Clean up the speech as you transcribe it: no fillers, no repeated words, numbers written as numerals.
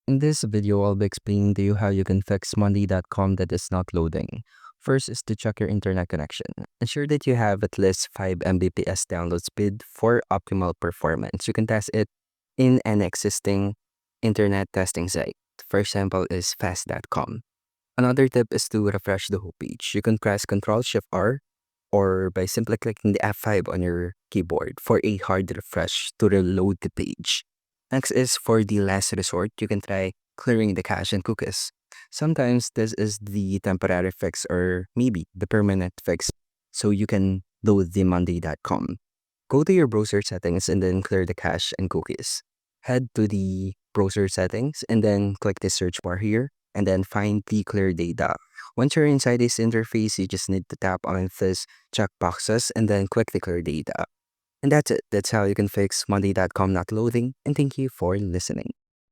In this video, I'll be explaining to you how you can fix monday.com that is not loading. First is to check your internet connection. Ensure that you have at least 5 Mbps download speed for optimal performance. You can test it in an existing internet testing site. For example, is fast.com. Another tip is to refresh the whole page. You can press Ctrl-Shift-R or by simply clicking the F5 on your keyboard for a hard refresh to reload the page. Next is for the last resort, you can try clearing the cache and cookies. Sometimes this is the temporary fix or maybe the permanent fix so you can load the monday.com. Go to your browser settings and then clear the cache and cookies. Head to the browser settings and then click the search bar here and then find the clear data. Once you're inside this interface, you just need to tap on this check boxes and then click the clear data. And that's it. That's how you can fix monday.com not loading. And thank you for listening.